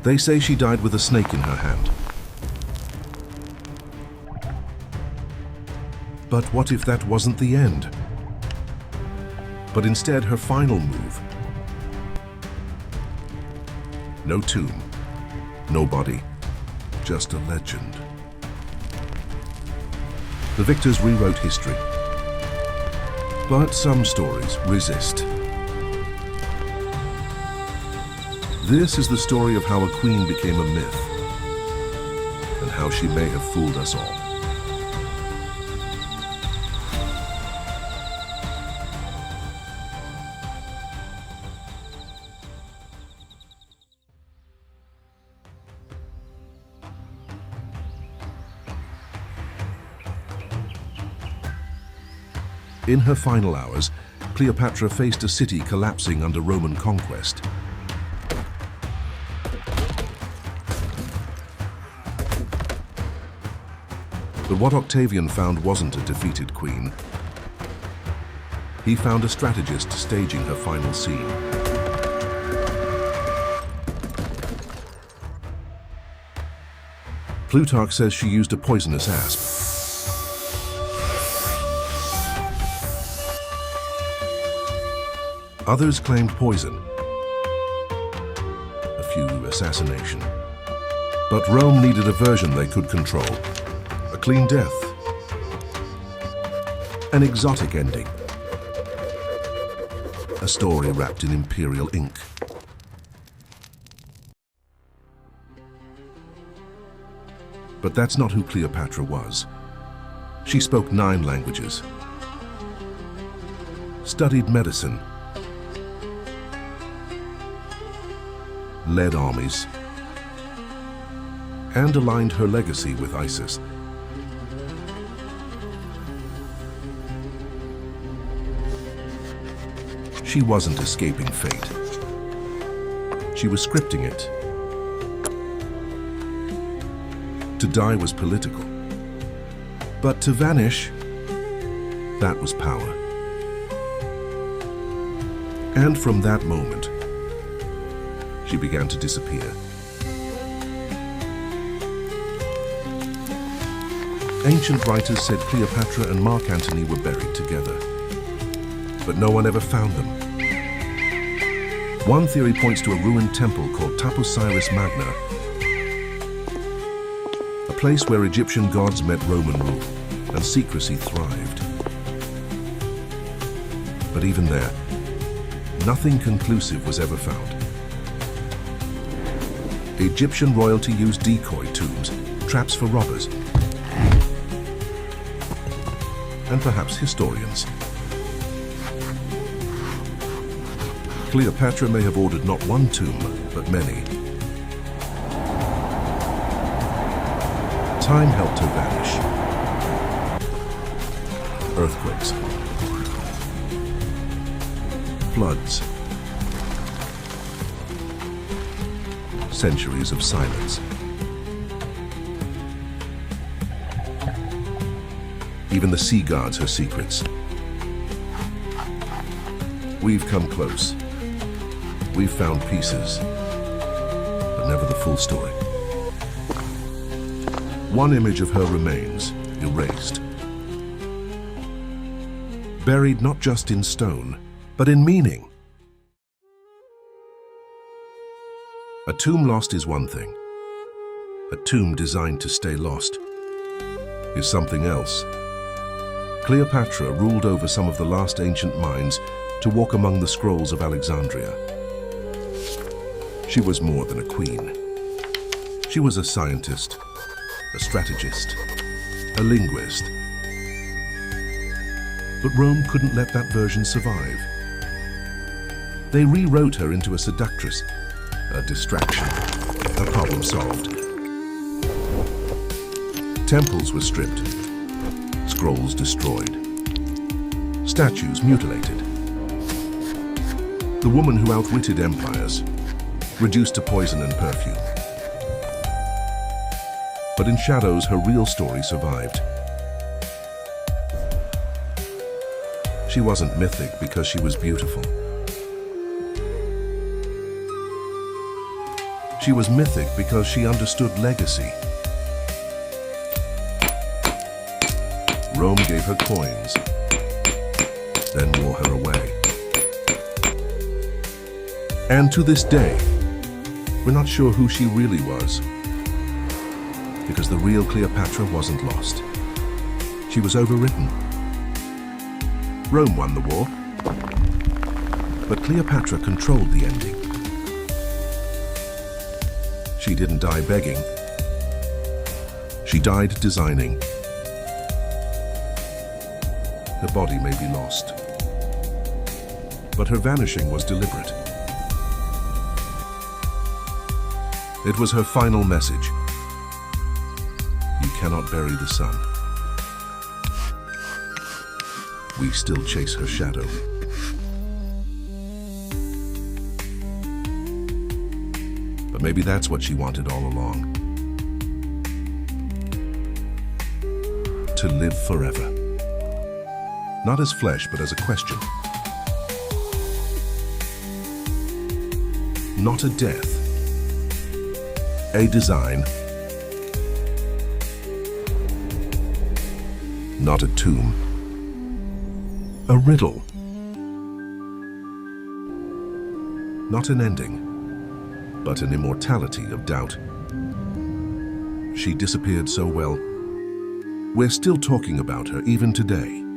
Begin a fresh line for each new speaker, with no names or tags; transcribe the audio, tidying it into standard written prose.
They say she died with a snake in her hand. But what if that wasn't the end? But instead her final move. No tomb, no body, just a legend. The victors rewrote history. But some stories resist. This is the story of how a queen became a myth, and how she may have fooled us all. In her final hours, Cleopatra faced a city collapsing under Roman conquest. But what Octavian found wasn't a defeated queen. He found a strategist staging her final scene. Plutarch says she used a poisonous asp. Others claimed poison, a few assassination. But Rome needed a version they could control. A clean death, an exotic ending, a story wrapped in imperial ink. But that's not who Cleopatra was. She spoke 9 languages, studied medicine, led armies, and aligned her legacy with Isis. She wasn't escaping fate. She was scripting it. To die was political, but to vanish, that was power. And from that moment, she began to disappear. Ancient writers said Cleopatra and Mark Antony were buried together, but no one ever found them. One theory points to a ruined temple called Taposiris Magna, a place where Egyptian gods met Roman rule, and secrecy thrived. But even there, nothing conclusive was ever found. Egyptian royalty used decoy tombs, traps for robbers, and perhaps historians. Cleopatra may have ordered not one tomb, but many. Time helped her vanish. Earthquakes, floods, centuries of silence. Even the sea guards her secrets. We've come close. We've found pieces, but never the full story. One image of her remains, erased. Buried not just in stone, but in meaning. A tomb lost is one thing. A tomb designed to stay lost is something else. Cleopatra ruled over some of the last ancient minds to walk among the scrolls of Alexandria. She was more than a queen. She was a scientist, a strategist, a linguist. But Rome couldn't let that version survive. They rewrote her into a seductress, a distraction, a problem solved. Temples were stripped, scrolls destroyed, statues mutilated. The woman who outwitted empires, reduced to poison and perfume. But in shadows, her real story survived. She wasn't mythic because she was beautiful. She was mythic because she understood legacy. Rome gave her coins, then wore her away. And to this day, we're not sure who she really was, because the real Cleopatra wasn't lost. She was overwritten. Rome won the war, but Cleopatra controlled the ending. She didn't die begging. She died designing. Her body may be lost, but her vanishing was deliberate. It was her final message. You cannot bury the sun. We still chase her shadow. But maybe that's what she wanted all along. To live forever. Not as flesh, but as a question. Not a death. A design. Not a tomb. A riddle. Not an ending, but an immortality of doubt. She disappeared so well. We're still talking about her even today.